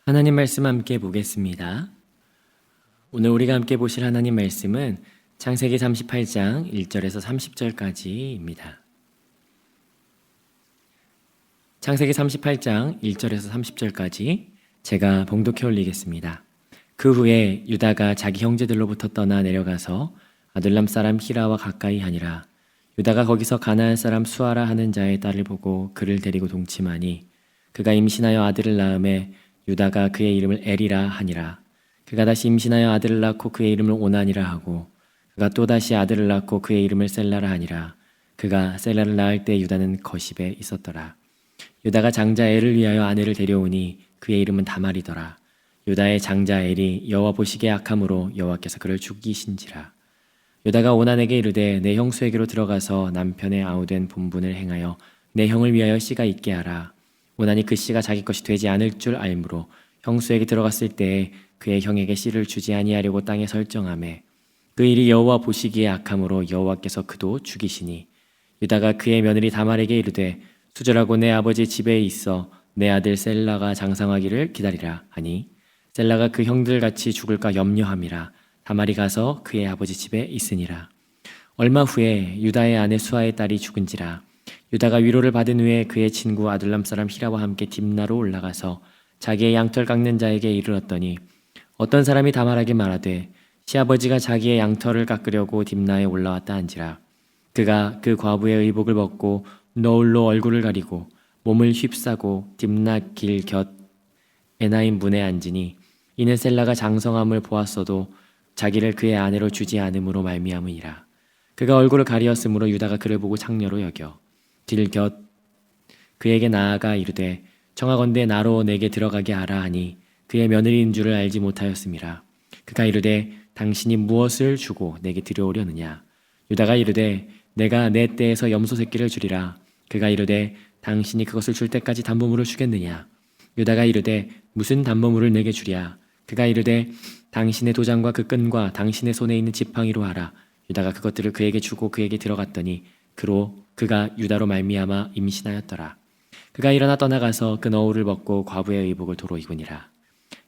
하나님 말씀 함께 보겠습니다. 오늘 우리가 함께 보실 하나님 말씀은 창세기 38장 1절에서 30절까지입니다. 창세기 38장 1절에서 30절까지 제가 봉독해 올리겠습니다. 그 후에 유다가 자기 형제들로부터 떠나 내려가서 아둘람 사람 히라와 가까이 하니라. 유다가 거기서 가나안 사람 수아라 하는 자의 딸을 보고 그를 데리고 동침하니 그가 임신하여 아들을 낳음에 유다가 그의 이름을 엘이라 하니라. 그가 다시 임신하여 아들을 낳고 그의 이름을 오난이라 하고 그가 또다시 아들을 낳고 그의 이름을 셀라라 하니라. 그가 셀라를 낳을 때 유다는 거십에 있었더라. 유다가 장자 엘을 위하여 아내를 데려오니 그의 이름은 다말이더라. 유다의 장자 엘이 여호와 보시기에 악함으로 여호와께서 그를 죽이신지라. 유다가 오난에게 이르되 내 형수에게로 들어가서 남편의 아우된 본분을 행하여 내 형을 위하여 씨가 있게 하라. 오난이 그 씨가 자기 것이 되지 않을 줄 알므로 형수에게 들어갔을 때에 그의 형에게 씨를 주지 아니하려고 땅에 설정하매 그 일이 여호와 보시기에 악함으로 여호와께서 그도 죽이시니 유다가 그의 며느리 다말에게 이르되 수절하고 내 아버지 집에 있어 내 아들 셀라가 장성하기를 기다리라 하니 셀라가 그 형들같이 죽을까 염려함이라. 다말이 가서 그의 아버지 집에 있으니라. 얼마 후에 유다의 아내 수아의 딸이 죽은지라. 유다가 위로를 받은 후에 그의 친구 아둘람 사람 히라와 함께 딥나로 올라가서 자기의 양털 깎는 자에게 이르렀더니 어떤 사람이 다말에게 말하되 시아버지가 자기의 양털을 깎으려고 딥나에 올라왔다 한지라. 그가 그 과부의 의복을 벗고 너울로 얼굴을 가리고 몸을 휩싸고 딥나 길 곁 에나임 문에 앉으니 이는 셀라가 장성함을 보았어도 자기를 그의 아내로 주지 않음으로 말미암으니라. 그가 얼굴을 가리었으므로 유다가 그를 보고 창녀로 여겨 길 곁 그에게 나아가 이르되 청하건대 나로 내게 들어가게 하라 하니 그의 며느리인 줄을 알지 못하였음이라. 그가 이르되 당신이 무엇을 주고 내게 들여오려느냐. 유다가 이르되 내가 내 떼에서 염소 새끼를 주리라. 그가 이르되 당신이 그것을 줄 때까지 담보물을 주겠느냐. 유다가 이르되 무슨 담보물을 내게 주랴. 그가 이르되 당신의 도장과 그 끈과 당신의 손에 있는 지팡이로 하라. 유다가 그것들을 그에게 주고 그에게 들어갔더니 그가 유다로 말미암아 임신하였더라. 그가 일어나 떠나가서 그 너울을 벗고 과부의 의복을 도로 입으니라.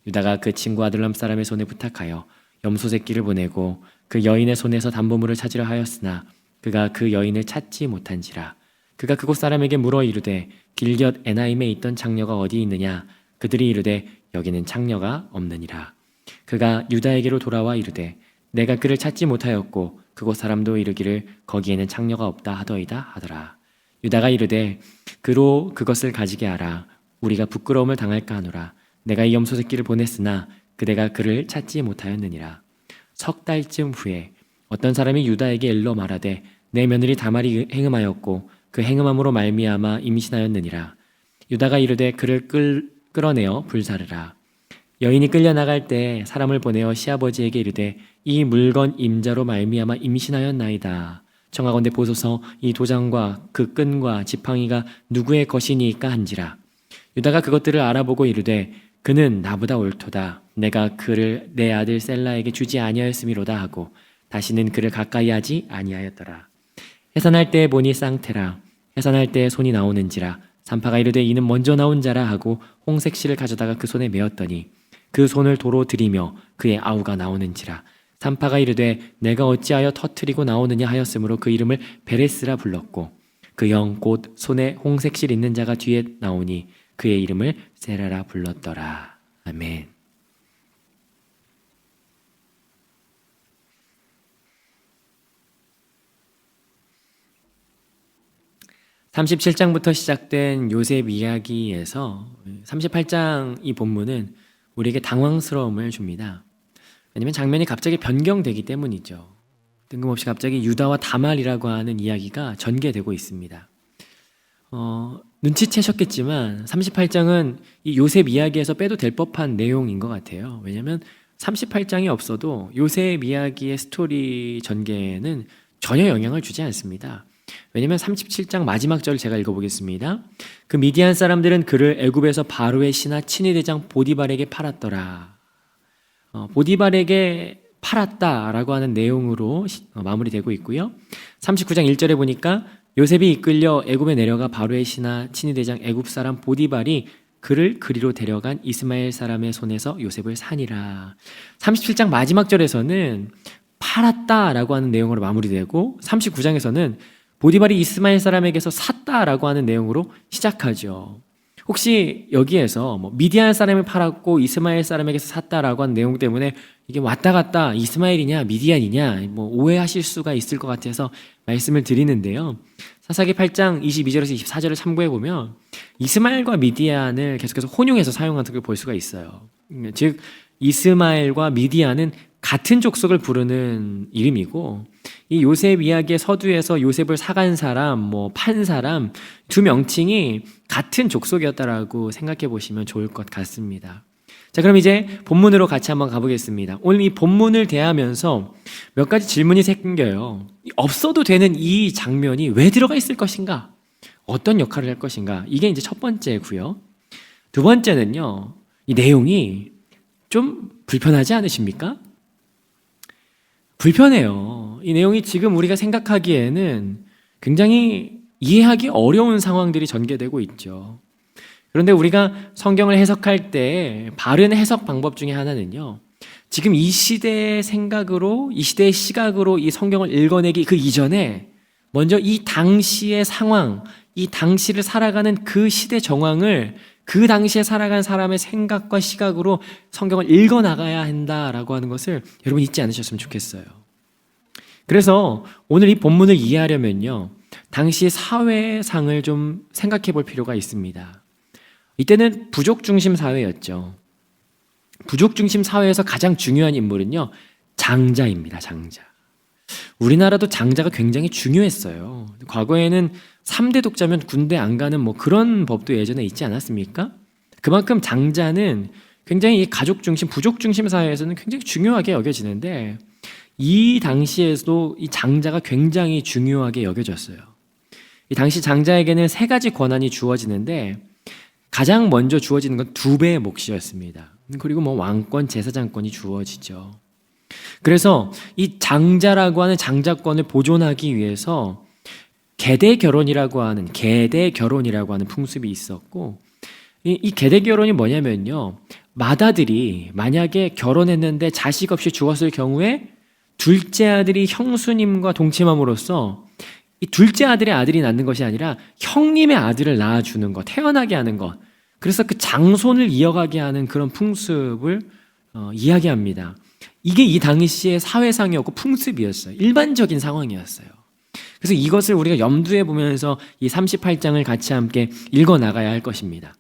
유다가 그 친구 아둘람 사람의 손에 부탁하여 염소 새끼를 보내고 그 여인의 손에서 담보물을 찾으려 하였으나 그가 그 여인을 찾지 못한지라. 그가 그곳 사람에게 물어 이르되 길곁 에나임에 있던 창녀가 어디 있느냐. 그들이 이르되 여기는 창녀가 없느니라. 그가 유다에게로 돌아와 이르되 내가 그를 찾지 못하였고 그곳 사람도 이르기를 거기에는 창녀가 없다 하더이다 하더라. 유다가 이르되 그로 그것을 가지게 하라. 우리가 부끄러움을 당할까 하노라. 내가 이 염소 새끼를 보냈으나 그대가 그를 찾지 못하였느니라. 석 달쯤 후에 어떤 사람이 유다에게 일러 말하되 내 며느리 다말이 행음하였고 그 행음함으로 말미암아 임신하였느니라. 유다가 이르되 그를 끌어내어 불사르라. 여인이 끌려나갈 때 사람을 보내어 시아버지에게 이르되 이 물건 임자로 말미암아 임신하였나이다. 청하건대 보소서 이 도장과 그 끈과 지팡이가 누구의 것이니까 한지라. 유다가 그것들을 알아보고 이르되 그는 나보다 옳도다. 내가 그를 내 아들 셀라에게 주지 아니하였음이로다 하고 다시는 그를 가까이 하지 아니하였더라. 해산할 때 보니 쌍태라. 해산할 때 손이 나오는지라. 산파가 이르되 이는 먼저 나온 자라 하고 홍색 실을 가져다가 그 손에 메었더니 그 손을 도로 들이며 그의 아우가 나오는지라. 산파가 이르되 내가 어찌하여 터뜨리고 나오느냐 하였으므로 그 이름을 베레스라 불렀고 그 형 곧 손에 홍색 실 있는 자가 뒤에 나오니 그의 이름을 세라라 불렀더라. 아멘. (37장부터) 시작된 요셉 이야기에서 38장 이 본문은 우리에게 당황스러움을 줍니다. 왜냐하면 장면이 갑자기 변경되기 때문이죠. 뜬금없이 갑자기 유다와 다말이라고 하는 이야기가 전개되고 있습니다. 눈치채셨겠지만 38장은 이 요셉 이야기에서 빼도 될 법한 내용인 것 같아요. 왜냐하면 38장이 없어도 요셉 이야기의 스토리 전개는 전혀 영향을 주지 않습니다. 왜냐하면 37장 마지막 절을 제가 읽어보겠습니다. 그 미디안 사람들은 그를 애굽에서 바로의 신하 친위대장 보디발에게 팔았더라. 보디발에게 팔았다라고 하는 내용으로 마무리되고 있고요. 39장 1절에 보니까 요셉이 이끌려 애굽에 내려가 바로의 신하 친위대장 애굽 사람 보디발이 그를 그리로 데려간 이스마엘 사람의 손에서 요셉을 사니라. 37장 마지막 절에서는 팔았다라고 하는 내용으로 마무리되고 39장에서는 보디발이 이스마엘 사람에게서 샀다라고 하는 내용으로 시작하죠. 혹시 여기에서 미디안 사람을 팔았고 이스마엘 사람에게서 샀다라고 하는 내용 때문에 이게 왔다 갔다 이스마엘이냐 미디안이냐 오해하실 수가 있을 것 같아서 말씀을 드리는데요. 사사기 8장 22절에서 24절을 참고해 보면 이스마엘과 미디안을 계속해서 혼용해서 사용한 것을 볼 수가 있어요. 즉 이스마엘과 미디안은 같은 족속을 부르는 이름이고, 이 요셉 이야기의 서두에서 요셉을 사간 사람, 판 사람 두 명칭이 같은 족속이었다라고 생각해 보시면 좋을 것 같습니다. 자, 그럼 이제 본문으로 같이 한번 가보겠습니다. 오늘 이 본문을 대하면서 몇 가지 질문이 생겨요. 없어도 되는 이 장면이 왜 들어가 있을 것인가? 어떤 역할을 할 것인가? 이게 이제 첫 번째고요. 두 번째는요, 이 내용이 좀 불편하지 않으십니까? 불편해요. 이 내용이 지금 우리가 생각하기에는 굉장히 이해하기 어려운 상황들이 전개되고 있죠. 그런데 우리가 성경을 해석할 때 바른 해석 방법 중에 하나는요, 지금 이 시대의 생각으로, 이 시대의 시각으로 이 성경을 읽어내기 그 이전에 먼저 이 당시의 상황, 이 당시를 살아가는 그 시대 정황을 그 당시에 살아간 사람의 생각과 시각으로 성경을 읽어나가야 한다라고 하는 것을 여러분 잊지 않으셨으면 좋겠어요. 그래서 오늘 이 본문을 이해하려면요, 당시 사회상을 좀 생각해 볼 필요가 있습니다. 이때는 부족 중심 사회였죠. 부족 중심 사회에서 가장 중요한 인물은요, 장자입니다. 장자. 우리나라도 장자가 굉장히 중요했어요. 과거에는 3대 독자면 군대 안 가는 그런 법도 예전에 있지 않았습니까? 그만큼 장자는 굉장히 이 가족 중심, 부족 중심 사회에서는 굉장히 중요하게 여겨지는데, 이 당시에도 이 장자가 굉장히 중요하게 여겨졌어요. 이 당시 장자에게는 3가지 권한이 주어지는데, 가장 먼저 주어지는 건 2배의 몫이었습니다. 그리고 왕권, 제사장권이 주어지죠. 그래서 이 장자라고 하는 장자권을 보존하기 위해서 계대 결혼이라고 하는 풍습이 있었고, 이 계대 결혼이 뭐냐면요, 맏아들이 만약에 결혼했는데 자식 없이 죽었을 경우에 둘째 아들이 형수님과 동침함으로써 이 둘째 아들의 아들이 낳는 것이 아니라 형님의 아들을 낳아주는 것, 태어나게 하는 것, 그래서 그 장손을 이어가게 하는 그런 풍습을 이야기합니다. 이게 이 당시의 사회상이었고 풍습이었어요. 일반적인 상황이었어요. 그래서 이것을 우리가 염두에 보면서 이 38장을 같이 함께 읽어나가야 할 것입니다.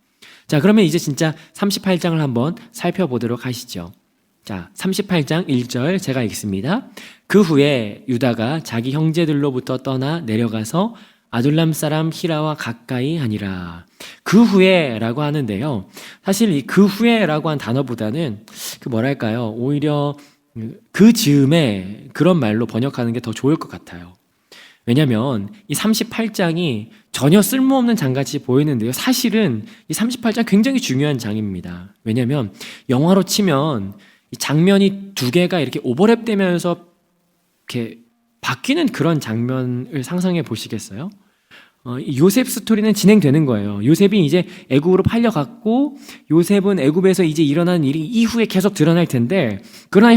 자, 그러면 이제 진짜 38장을 한번 살펴보도록 하시죠. 자, 38장 1절 제가 읽습니다. 그 후에 유다가 자기 형제들로부터 떠나 내려가서 아둘람 사람 히라와 가까이 하니라. 그 후에라고 하는데요, 사실 이 그 후에라고 한 단어보다는 오히려 그 즈음에 그런 말로 번역하는 게 더 좋을 것 같아요. 왜냐하면 이 38장이 전혀 쓸모없는 장같이 보이는데요, 사실은 이 38장 굉장히 중요한 장입니다. 왜냐하면 영화로 치면 이 장면이 2개가 이렇게 오버랩되면서 이렇게 바뀌는 그런 장면을 상상해 보시겠어요? 요셉 스토리는 진행되는 거예요. 요셉이 이제 애굽으로 팔려갔고, 요셉은 애굽에서 이제 일어난 일이 이후에 계속 드러날 텐데, 그러나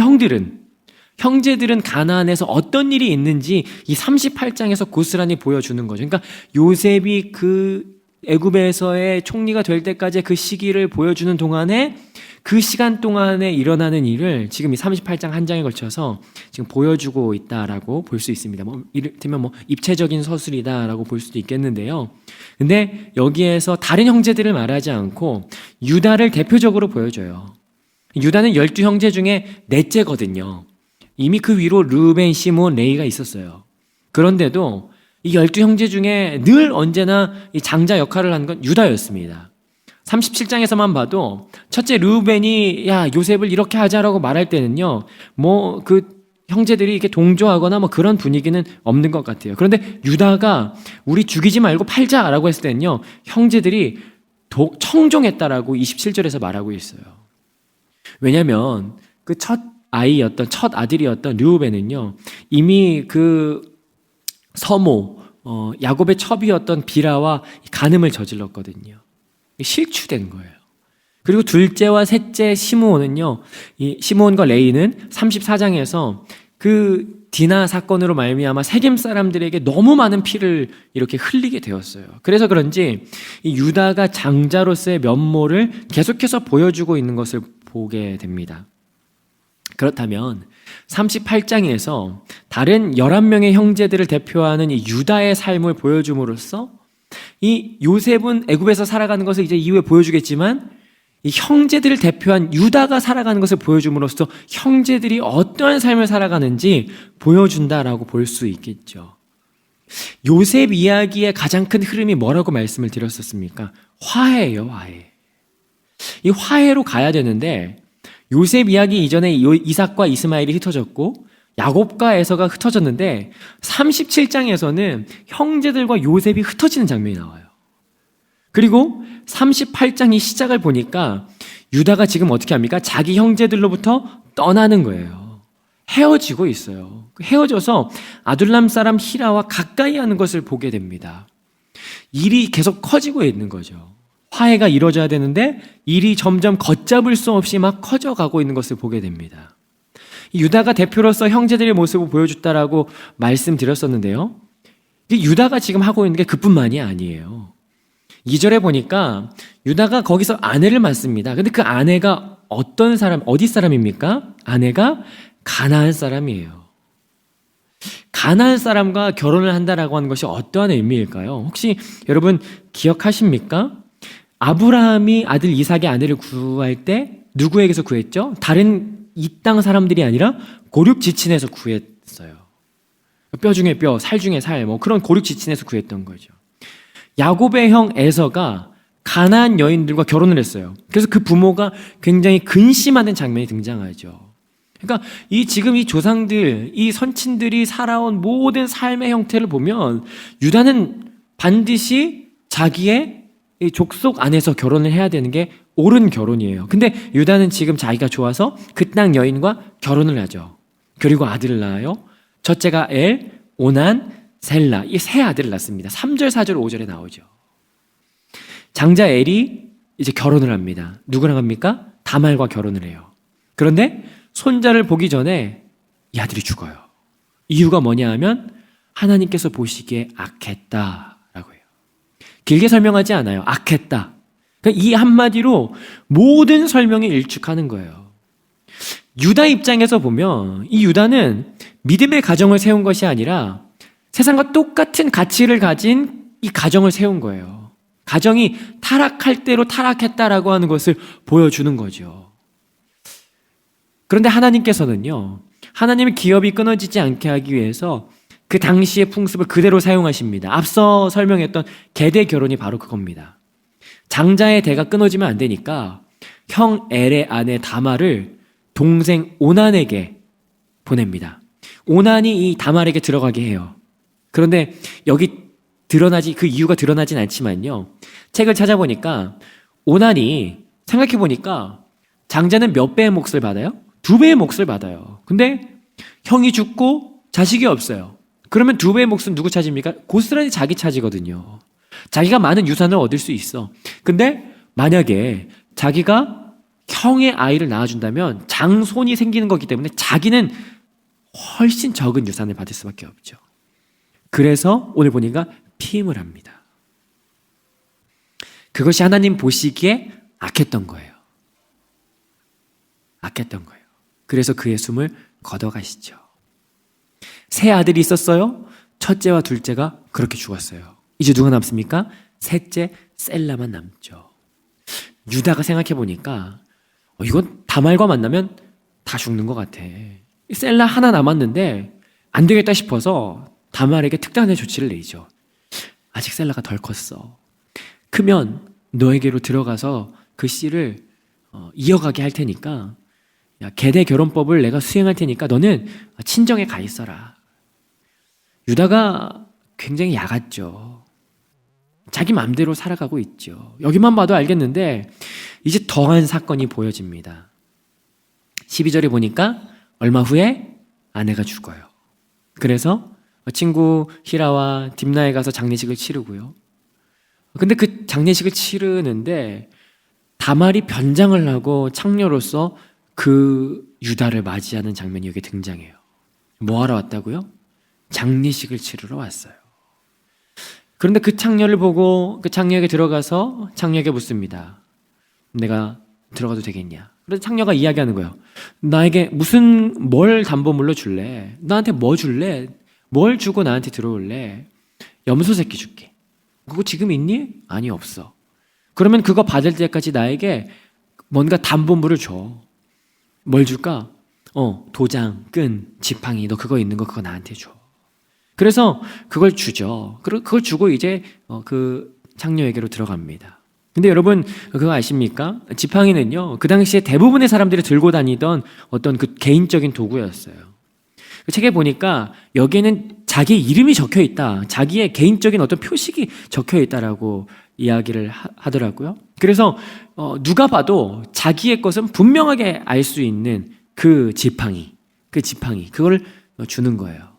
형제들은 가나안에서 어떤 일이 있는지 이 38장에서 고스란히 보여주는 거죠. 그러니까 요셉이 그 애굽에서의 총리가 될 때까지의 그 시기를 보여주는 동안에, 그 시간 동안에 일어나는 일을 지금 이 38장 한 장에 걸쳐서 지금 보여주고 있다라고 볼 수 있습니다. 이를테면 입체적인 서술이다라고 볼 수도 있겠는데요. 근데 여기에서 다른 형제들을 말하지 않고 유다를 대표적으로 보여줘요. 유다는 12형제 중에 넷째거든요. 이미 그 위로 르우벤, 시몬, 레위가 있었어요. 그런데도 이 12형제 중에 늘 언제나 이 장자 역할을 한 건 유다였습니다. 37장에서만 봐도 첫째 르우벤이 야 요셉을 이렇게 하자라고 말할 때는요, 그 형제들이 이렇게 동조하거나 그런 분위기는 없는 것 같아요. 그런데 유다가 우리 죽이지 말고 팔자라고 했을 때는요, 형제들이 청종했다라고 27절에서 말하고 있어요. 왜냐하면 그 첫 아들이었던 르우벤은요, 이미 그 서모 야곱의 첩이었던 비라와 간음을 저질렀거든요. 실추된 거예요. 그리고 둘째와 셋째 시므온은요, 이 시므온과 레이는 34장에서 그 디나 사건으로 말미암아 세겜 사람들에게 너무 많은 피를 이렇게 흘리게 되었어요. 그래서 그런지 이 유다가 장자로서의 면모를 계속해서 보여주고 있는 것을 보게 됩니다. 그렇다면 38장에서 다른 11명의 형제들을 대표하는 이 유다의 삶을 보여줌으로써 이 요셉은 애굽에서 살아가는 것을 이제 이후에 보여주겠지만 이 형제들을 대표한 유다가 살아가는 것을 보여줌으로써 형제들이 어떠한 삶을 살아가는지 보여준다라고 볼 수 있겠죠. 요셉 이야기의 가장 큰 흐름이 뭐라고 말씀을 드렸었습니까? 화해예요, 화해. 이 화해로 가야 되는데 요셉 이야기 이전에 이삭과 이스마엘이 흩어졌고 야곱과 에서가 흩어졌는데 37장에서는 형제들과 요셉이 흩어지는 장면이 나와요. 그리고 38장이 시작을 보니까 유다가 지금 어떻게 합니까? 자기 형제들로부터 떠나는 거예요. 헤어지고 있어요. 헤어져서 아둘람 사람 히라와 가까이 하는 것을 보게 됩니다. 일이 계속 커지고 있는 거죠. 화해가 이루어져야 되는데 일이 점점 걷잡을 수 없이 막 커져가고 있는 것을 보게 됩니다. 유다가 대표로서 형제들의 모습을 보여줬다라고 말씀드렸었는데요. 유다가 지금 하고 있는 게 그뿐만이 아니에요. 2절에 보니까 유다가 거기서 아내를 만납니다. 근데 그 아내가 어떤 사람, 어디 사람입니까? 아내가 가나안 사람이에요. 가나안 사람과 결혼을 한다라고 하는 것이 어떠한 의미일까요? 혹시 여러분 기억하십니까? 아브라함이 아들 이삭의 아내를 구할 때 누구에게서 구했죠? 다른 이 땅 사람들이 아니라 고륙지친에서 구했어요. 뼈 중에 뼈, 살 중에 살, 뭐 그런 고륙지친에서 구했던 거죠. 야곱의 형 에서가 가나안 여인들과 결혼을 했어요. 그래서 그 부모가 굉장히 근심하는 장면이 등장하죠. 그러니까 지금 이 조상들, 이 선친들이 살아온 모든 삶의 형태를 보면 유다는 반드시 자기의 이 족속 안에서 결혼을 해야 되는 게 옳은 결혼이에요. 근데 유다는 지금 자기가 좋아서 그 땅 여인과 결혼을 하죠. 그리고 아들을 낳아요. 첫째가 엘, 오난, 셀라, 이 세 아들을 낳습니다. 3절, 4절, 5절에 나오죠. 장자 엘이 이제 결혼을 합니다. 누구랑 합니까? 다말과 결혼을 해요. 그런데 손자를 보기 전에 이 아들이 죽어요. 이유가 뭐냐 하면 하나님께서 보시기에 악했다라고 해요. 길게 설명하지 않아요. 악했다. 그러니까 이 한마디로 모든 설명이 일축하는 거예요. 유다 입장에서 보면 이 유다는 믿음의 가정을 세운 것이 아니라 세상과 똑같은 가치를 가진 이 가정을 세운 거예요. 가정이 타락할 대로 타락했다라고 하는 것을 보여주는 거죠. 그런데 하나님께서는요, 하나님의 기업이 끊어지지 않게 하기 위해서 그 당시의 풍습을 그대로 사용하십니다. 앞서 설명했던 계대 결혼이 바로 그겁니다. 장자의 대가 끊어지면 안 되니까 형 엘의 아내 다말을 동생 오난에게 보냅니다. 오난이 이 다말에게 들어가게 해요. 그런데 여기 그 이유가 드러나진 않지만요. 책을 찾아보니까 오난이 생각해보니까 장자는 몇 배의 몫을 받아요? 2배의 몫을 받아요. 근데 형이 죽고 자식이 없어요. 그러면 2배의 몫은 누구 차지입니까? 고스란히 자기 차지거든요. 자기가 많은 유산을 얻을 수 있어. 근데 만약에 자기가 형의 아이를 낳아준다면 장손이 생기는 거기 때문에 자기는 훨씬 적은 유산을 받을 수밖에 없죠. 그래서 오늘 보니까 피임을 합니다. 그것이 하나님 보시기에 악했던 거예요. 악했던 거예요. 그래서 그의 숨을 걷어가시죠. 세 아들이 있었어요. 첫째와 둘째가 그렇게 죽었어요. 이제 누가 남습니까? 셋째 셀라만 남죠. 유다가 생각해보니까 이건 다말과 만나면 다 죽는 것 같아. 셀라 하나 남았는데 안 되겠다 싶어서 다말에게 특단의 조치를 내죠. 아직 셀라가 덜 컸어. 크면 너에게로 들어가서 그 씨를 이어가게 할 테니까 계대 결혼법을 내가 수행할 테니까 너는 친정에 가 있어라. 유다가 굉장히 야갔죠. 자기 마음대로 살아가고 있죠. 여기만 봐도 알겠는데 이제 더한 사건이 보여집니다. 12절에 보니까 얼마 후에 아내가 죽어요. 그래서 친구 히라와 딥나에 가서 장례식을 치르고요. 근데 그 장례식을 치르는데 다말이 변장을 하고 창녀로서 그 유다를 맞이하는 장면이 여기 등장해요. 뭐 하러 왔다고요? 장례식을 치르러 왔어요. 그런데 그 창녀를 보고 그 창녀에게 들어가서 창녀에게 묻습니다. 내가 들어가도 되겠냐? 그래서 창녀가 이야기하는 거예요. 나에게 뭘 담보물로 줄래? 나한테 뭐 줄래? 뭘 주고 나한테 들어올래? 염소 새끼 줄게. 그거 지금 있니? 아니, 없어. 그러면 그거 받을 때까지 나에게 뭔가 담보물을 줘. 뭘 줄까? 도장, 끈, 지팡이, 너 그거 있는 거 그거 나한테 줘. 그래서 그걸 주죠. 그걸 주고 이제 그 창녀에게로 들어갑니다. 근데 여러분 그거 아십니까? 지팡이는요, 그 당시에 대부분의 사람들이 들고 다니던 어떤 그 개인적인 도구였어요. 그 책에 보니까 여기에는 자기 이름이 적혀 있다, 자기의 개인적인 어떤 표식이 적혀 있다라고 이야기를 하더라고요. 그래서 누가 봐도 자기의 것은 분명하게 알 수 있는 그 지팡이, 그걸 주는 거예요.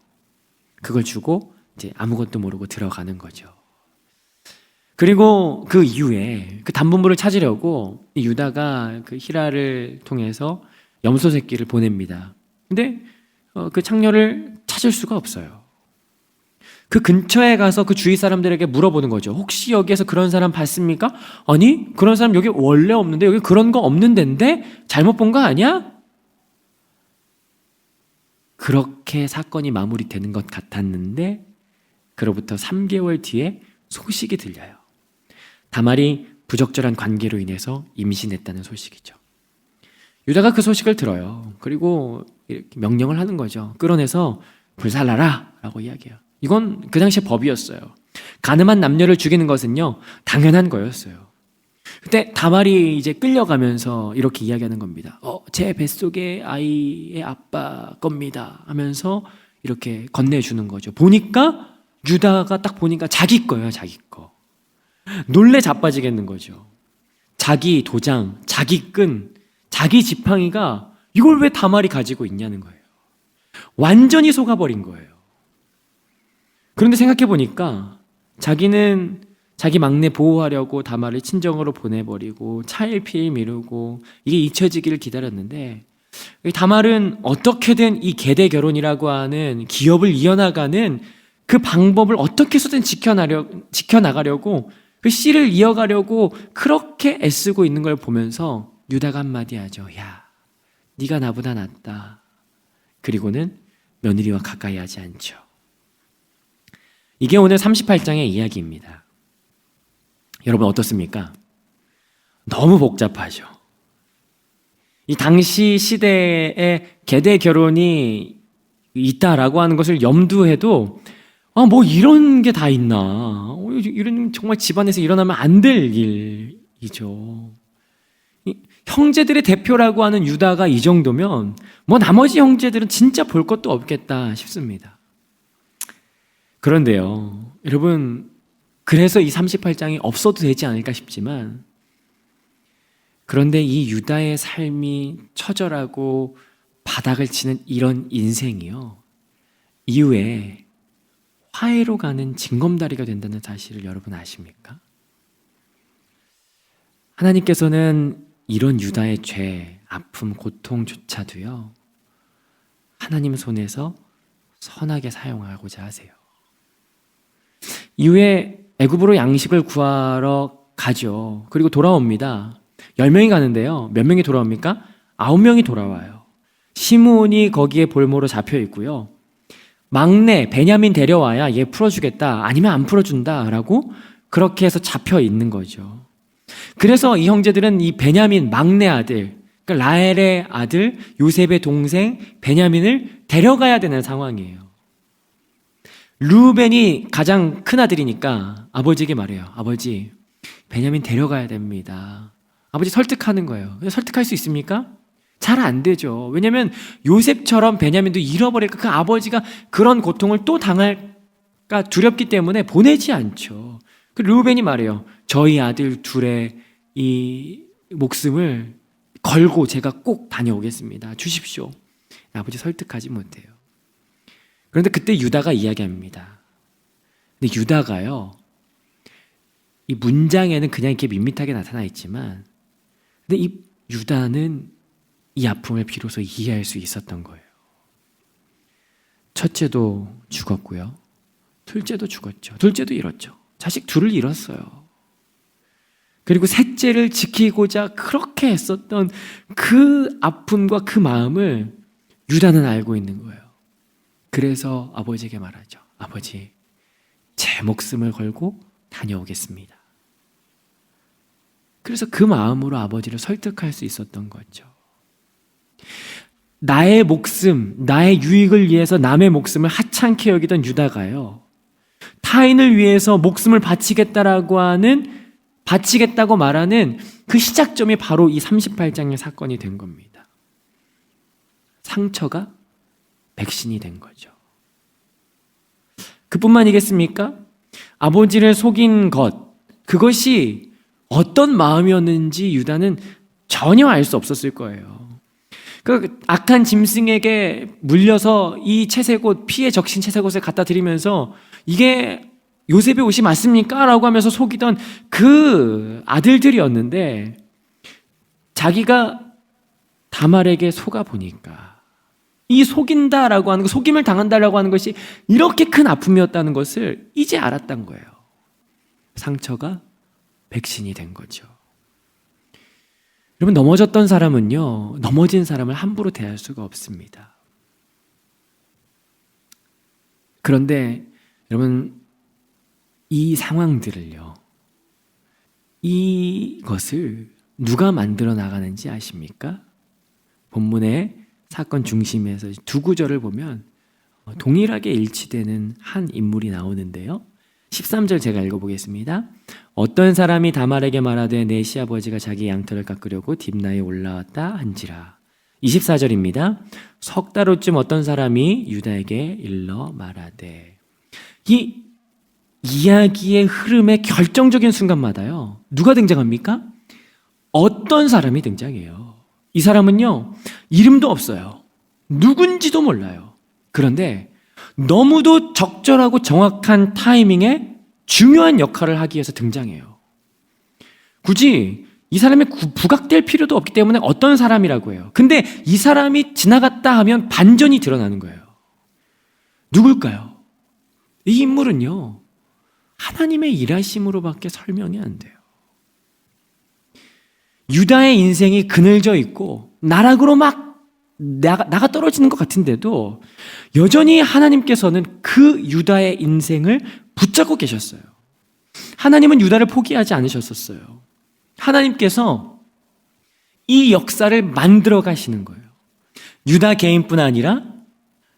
그걸 주고 이제 아무것도 모르고 들어가는 거죠. 그리고 그 이후에 그 담보물을 찾으려고 유다가 그 히라를 통해서 염소 새끼를 보냅니다. 근데 그 창녀를 찾을 수가 없어요. 그 근처에 가서 그 주위 사람들에게 물어보는 거죠. 혹시 여기에서 그런 사람 봤습니까? 아니, 그런 사람 여기 원래 없는데, 여기 그런 거 없는 데인데 잘못 본 거 아니야? 그렇게 사건이 마무리되는 것 같았는데 그로부터 3개월 뒤에 소식이 들려요. 다말이 부적절한 관계로 인해서 임신했다는 소식이죠. 유다가 그 소식을 들어요. 그리고 이렇게 명령을 하는 거죠. 끌어내서 불살라라 라고 이야기해요. 이건 그 당시의 법이었어요. 가늠한 남녀를 죽이는 것은요, 당연한 거였어요. 그때 다말이 이제 끌려가면서 이렇게 이야기하는 겁니다. 제 뱃속의 아이의 아빠 겁니다 하면서 이렇게 건네주는 거죠. 보니까 유다가 딱 보니까 자기 거예요, 자기 거. 놀래 자빠지겠는 거죠. 자기 도장, 자기 끈, 자기 지팡이가 이걸 왜 다말이 가지고 있냐는 거예요. 완전히 속아버린 거예요. 그런데 생각해 보니까 자기는 자기 막내 보호하려고 다말을 친정으로 보내버리고 차일피일 미루고 이게 잊혀지기를 기다렸는데, 다말은 어떻게든 이 계대 결혼이라고 하는 기업을 이어나가는 그 방법을 어떻게 해서든 지켜나가려고 그 씨를 이어가려고 그렇게 애쓰고 있는 걸 보면서 유다가 한마디 하죠. 야, 네가 나보다 낫다. 그리고는 며느리와 가까이 하지 않죠. 이게 오늘 38장의 이야기입니다. 여러분 어떻습니까? 너무 복잡하죠. 이 당시 시대에 계대 결혼이 있다라고 하는 것을 염두해도 뭐 이런 게 다 있나? 이런 정말 집안에서 일어나면 안 될 일이죠. 형제들의 대표라고 하는 유다가 이 정도면 뭐 나머지 형제들은 진짜 볼 것도 없겠다 싶습니다. 그런데요, 여러분, 그래서 이 38장이 없어도 되지 않을까 싶지만, 그런데 이 유다의 삶이 처절하고 바닥을 치는 이런 인생이요, 이후에 화해로 가는 징검다리가 된다는 사실을 여러분 아십니까? 하나님께서는 이런 유다의 죄, 아픔, 고통조차도요, 하나님 손에서 선하게 사용하고자 하세요. 이후에 애굽으로 양식을 구하러 가죠. 그리고 돌아옵니다. 10명이 가는데요, 몇 명이 돌아옵니까? 9명이 돌아와요. 시므온이 거기에 볼모로 잡혀 있고요, 막내 베냐민 데려와야 얘 풀어주겠다, 아니면 안 풀어준다라고 그렇게 해서 잡혀 있는 거죠. 그래서 이 형제들은 이 베냐민 막내 아들, 그러니까 라헬의 아들 요셉의 동생 베냐민을 데려가야 되는 상황이에요. 루벤이 가장 큰 아들이니까 아버지에게 말해요. 아버지, 베냐민 데려가야 됩니다. 아버지 설득하는 거예요. 설득할 수 있습니까? 잘 안 되죠. 왜냐하면 요셉처럼 베냐민도 잃어버릴까, 그 아버지가 그런 고통을 또 당할까 두렵기 때문에 보내지 않죠. 그 루벤이 말해요. 저희 아들 둘의 이 목숨을 걸고 제가 꼭 다녀오겠습니다. 주십시오. 아버지 설득하지 못해요. 그런데 그때 유다가 이야기합니다. 근데 유다가요, 이 문장에는 그냥 이렇게 밋밋하게 나타나 있지만, 근데 이 유다는 이 아픔을 비로소 이해할 수 있었던 거예요. 첫째도 죽었고요. 둘째도 죽었죠. 둘째도 잃었죠. 자식 둘을 잃었어요. 그리고 셋째를 지키고자 그렇게 애썼던 그 아픔과 그 마음을 유다는 알고 있는 거예요. 그래서 아버지에게 말하죠. 아버지, 제 목숨을 걸고 다녀오겠습니다. 그래서 그 마음으로 아버지를 설득할 수 있었던 거죠. 나의 목숨, 나의 유익을 위해서 남의 목숨을 하찮게 여기던 유다가요, 타인을 위해서 목숨을 바치겠다고 말하는 그 시작점이 바로 이 38장의 사건이 된 겁니다. 상처가 백신이 된 거죠. 그뿐만이겠습니까? 아버지를 속인 것, 그것이 어떤 마음이었는지 유다는 전혀 알 수 없었을 거예요. 그 악한 짐승에게 물려서 이 채색옷, 피에 적신 채색옷을 갖다 드리면서 이게 요셉의 옷이 맞습니까? 라고 하면서 속이던 그 아들들이었는데, 자기가 다말에게 속아 보니까 이 속인다라고 하는 거, 속임을 당한다라고 하는 것이 이렇게 큰 아픔이었다는 것을 이제 알았던 거예요. 상처가 백신이 된 거죠. 여러분, 넘어졌던 사람은요, 넘어진 사람을 함부로 대할 수가 없습니다. 그런데 여러분, 이 상황들을요, 이것을 누가 만들어 나가는지 아십니까? 본문의 사건 중심에서 두 구절을 보면 동일하게 일치되는 한 인물이 나오는데요. 13절 제가 읽어보겠습니다. 어떤 사람이 다말에게 말하되 내 시아버지가 자기 양털을 깎으려고 딥나에 올라왔다 한지라. 24절입니다. 석 달 후쯤 어떤 사람이 유다에게 일러 말하되. 이 이야기의 흐름의 결정적인 순간마다요, 누가 등장합니까? 어떤 사람이 등장해요. 이 사람은요, 이름도 없어요. 누군지도 몰라요. 그런데 너무도 적절하고 정확한 타이밍에 중요한 역할을 하기 위해서 등장해요. 굳이 이 사람이 부각될 필요도 없기 때문에 어떤 사람이라고 해요. 근데 이 사람이 지나갔다 하면 반전이 드러나는 거예요. 누굴까요? 이 인물은요, 하나님의 일하심으로밖에 설명이 안 돼요. 유다의 인생이 그늘져 있고 나락으로 막 나가 떨어지는 것 같은데도 여전히 하나님께서는 그 유다의 인생을 붙잡고 계셨어요. 하나님은 유다를 포기하지 않으셨었어요. 하나님께서 이 역사를 만들어 가시는 거예요. 유다 개인뿐 아니라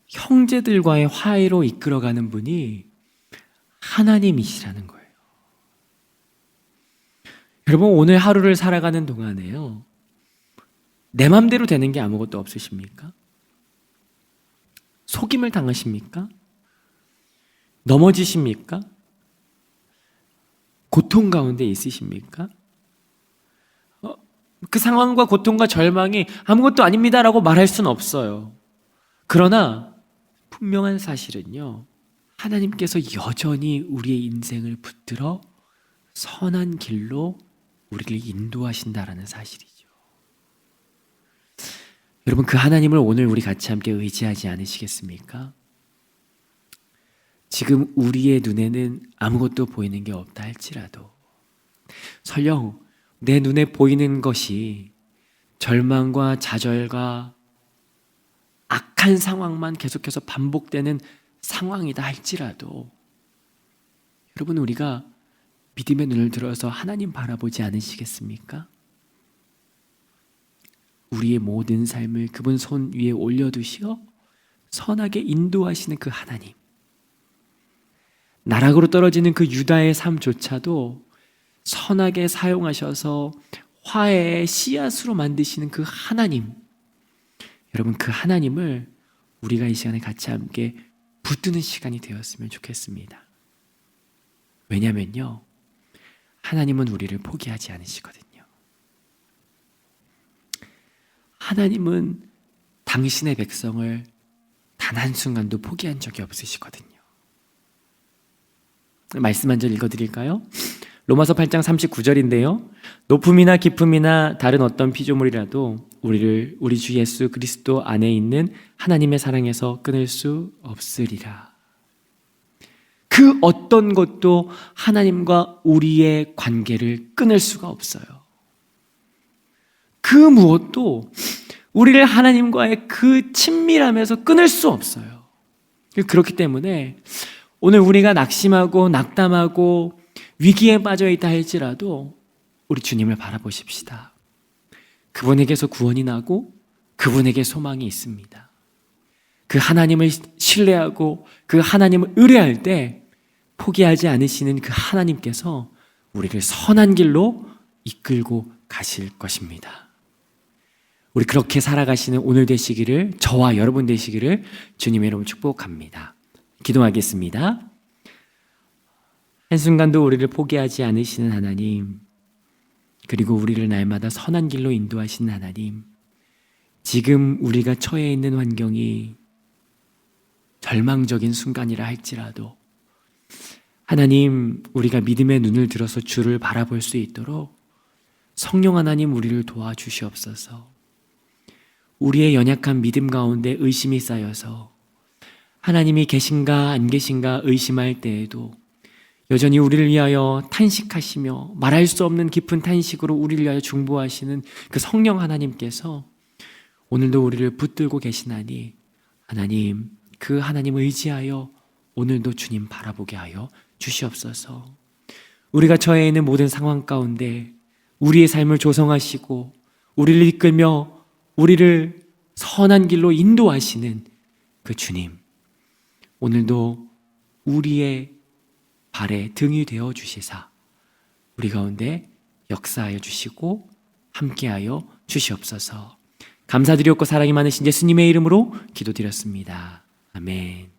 형제들과의 화해로 이끌어가는 분이 하나님이시라는 거예요. 여러분, 오늘 하루를 살아가는 동안에요, 내 맘대로 되는 게 아무것도 없으십니까? 속임을 당하십니까? 넘어지십니까? 고통 가운데 있으십니까? 그 상황과 고통과 절망이 아무것도 아닙니다라고 말할 수는 없어요. 그러나 분명한 사실은요, 하나님께서 여전히 우리의 인생을 붙들어 선한 길로 우리를 인도하신다라는 사실이죠. 여러분, 그 하나님을 오늘 우리 같이 함께 의지하지 않으시겠습니까? 지금 우리의 눈에는 아무것도 보이는 게 없다 할지라도, 설령 내 눈에 보이는 것이 절망과 좌절과 악한 상황만 계속해서 반복되는 상황이다 할지라도, 여러분, 우리가 믿음의 눈을 들어서 하나님 바라보지 않으시겠습니까? 우리의 모든 삶을 그분 손 위에 올려두시어 선하게 인도하시는 그 하나님, 나락으로 떨어지는 그 유다의 삶조차도 선하게 사용하셔서 화해의 씨앗으로 만드시는 그 하나님, 여러분, 그 하나님을 우리가 이 시간에 같이 함께 붙드는 시간이 되었으면 좋겠습니다. 왜냐면요, 하나님은 우리를 포기하지 않으시거든요. 하나님은 당신의 백성을 단 한순간도 포기한 적이 없으시거든요. 말씀 한 절 읽어드릴까요? 로마서 8장 39절인데요. 높음이나 깊음이나 다른 어떤 피조물이라도 우리 주 예수 그리스도 안에 있는 하나님의 사랑에서 끊을 수 없으리라. 그 어떤 것도 하나님과 우리의 관계를 끊을 수가 없어요. 그 무엇도 우리를 하나님과의 그 친밀함에서 끊을 수 없어요. 그렇기 때문에 오늘 우리가 낙심하고 낙담하고 위기에 빠져 있다 할지라도 우리 주님을 바라보십시다. 그분에게서 구원이 나고 그분에게 소망이 있습니다. 그 하나님을 신뢰하고 그 하나님을 의뢰할 때 포기하지 않으시는 그 하나님께서 우리를 선한 길로 이끌고 가실 것입니다. 우리 그렇게 살아가시는 오늘 되시기를, 저와 여러분 되시기를 주님의 이름으로 축복합니다. 기도하겠습니다. 한순간도 우리를 포기하지 않으시는 하나님, 그리고 우리를 날마다 선한 길로 인도하시는 하나님, 지금 우리가 처해 있는 환경이 절망적인 순간이라 할지라도 하나님, 우리가 믿음의 눈을 들어서 주를 바라볼 수 있도록 성령 하나님 우리를 도와주시옵소서. 우리의 연약한 믿음 가운데 의심이 쌓여서 하나님이 계신가 안 계신가 의심할 때에도 여전히 우리를 위하여 탄식하시며 말할 수 없는 깊은 탄식으로 우리를 위하여 중보하시는 그 성령 하나님께서 오늘도 우리를 붙들고 계시나니 하나님, 그 하나님 의지하여 오늘도 주님 바라보게 하여 주시옵소서. 우리가 처해 있는 모든 상황 가운데 우리의 삶을 조성하시고 우리를 이끌며 우리를 선한 길로 인도하시는 그 주님, 오늘도 우리의 발에 등이 되어 주시사 우리 가운데 역사하여 주시고 함께하여 주시옵소서. 감사드렸고 사랑이 많으신 예수님의 이름으로 기도드렸습니다. 아멘.